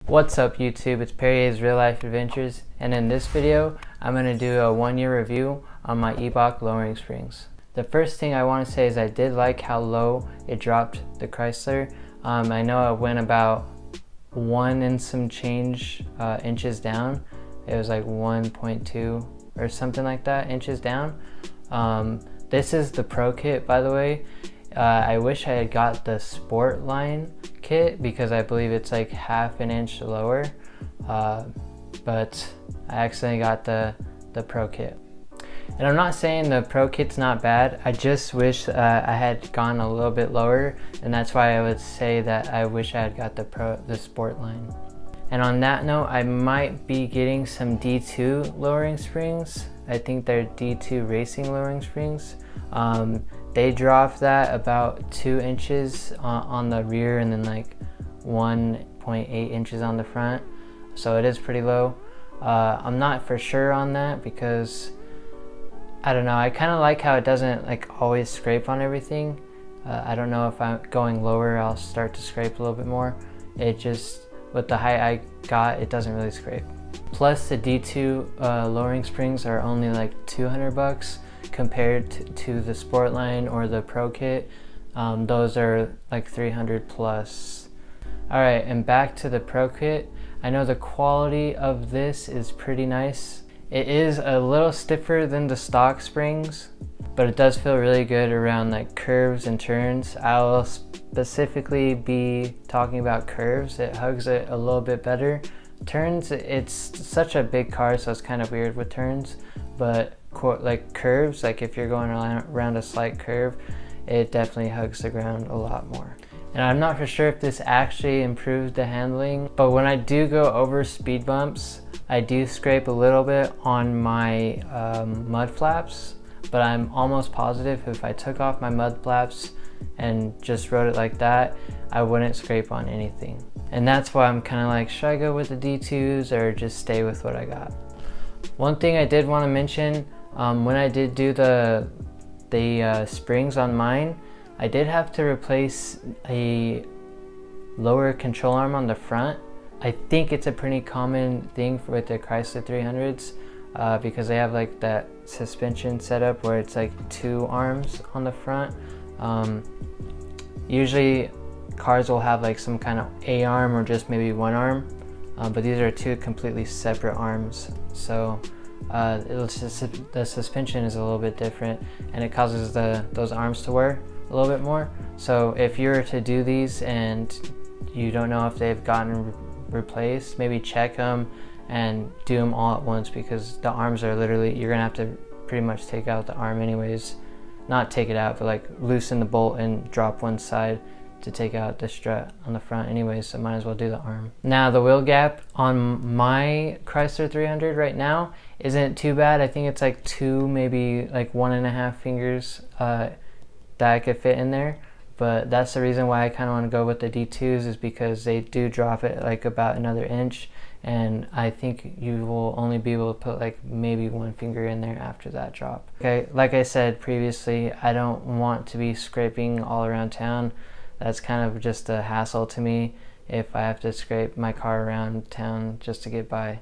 What's up YouTube, it's Pery-Ayes Real Life Adventures, and in this video I'm going to do a 1-year review on my Eibach lowering springs. The first thing I want to say is I did like how low it dropped the Chrysler. I know it went about 1 and some change inches down. It was like 1.2 or something like that inches down. This is the Pro kit, by the way. I wish I had got the Sport line kit because I believe it's like half an inch lower, but I accidentally got the Pro kit. And I'm not saying the Pro kit's not bad, I just wish I had gone a little bit lower, and that's why I would say that I wish I had got the Sport line. And on that note, I might be getting some D2 lowering springs. I think they're D2 racing lowering springs. They dropped that about 2 inches on the rear and then like 1.8 inches on the front. So it is pretty low. I'm not for sure on that because I don't know, I kind of like how it doesn't like always scrape on everything. I don't know if I'm going lower I'll start to scrape a little bit more. It just, with the height I got, it doesn't really scrape. Plus the D2 lowering springs are only like 200 bucks compared to the Sport line or the Pro kit. Those are like 300 plus. Alright, and back to the Pro kit. I know the quality of this is pretty nice. It is a little stiffer than the stock springs, but it does feel really good around like curves and turns. I'll specifically be talking about curves. It hugs it a little bit better. Turns, it's such a big car, so it's kind of weird with turns, but like curves, like if you're going around a slight curve, it definitely hugs the ground a lot more. And I'm not for sure if this actually improved the handling, but when I do go over speed bumps, I do scrape a little bit on my mud flaps, but I'm almost positive if I took off my mud flaps and just rode it like that, I wouldn't scrape on anything. And that's why I'm kind of like, should I go with the D2s or just stay with what I got? One thing I did want to mention, when I did do the springs on mine, I did have to replace a lower control arm on the front. I think it's a pretty common thing with the Chrysler 300s because they have like that suspension setup where it's like 2 arms on the front. Usually cars will have like some kind of A-arm or just maybe 1 arm, but these are 2 completely separate arms. So the suspension is a little bit different and it causes those arms to wear a little bit more. So if you were to do these and you don't know if they've gotten replaced, maybe check them and do them all at once, because the arms are literally, you're gonna have to pretty much take out the arm anyways. Not take it out, but like loosen the bolt and drop one side to take out the strut on the front anyways, so might as well do the arm. Now the wheel gap on my Chrysler 300 right now isn't too bad. I think it's like 2, maybe like 1.5 fingers that I could fit in there, but that's the reason why I kind of want to go with the D2s, is because they do drop it like about another inch, and I think you will only be able to put like maybe 1 finger in there after that drop. Okay, like I said previously, I don't want to be scraping all around town. That's kind of just a hassle to me if I have to scrape my car around town just to get by.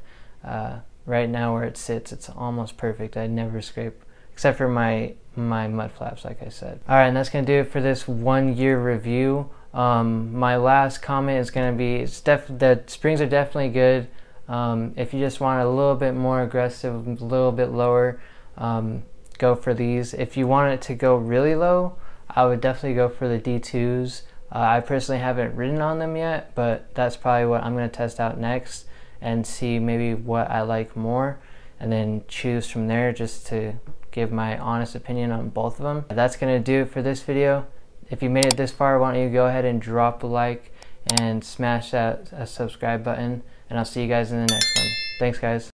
Right now where it sits, it's almost perfect. I never scrape, except for my mud flaps, like I said. Alright, and that's going to do it for this 1-year review. My last comment is going to be, the springs are definitely good. If you just want a little bit more aggressive, a little bit lower, go for these. If you want it to go really low, I would definitely go for the D2s. I personally haven't ridden on them yet, but that's probably what I'm going to test out next and see maybe what I like more, and then choose from there just to give my honest opinion on both of them. That's going to do it for this video. If you made it this far, why don't you go ahead and drop a like and smash that subscribe button, and I'll see you guys in the next one. Thanks guys.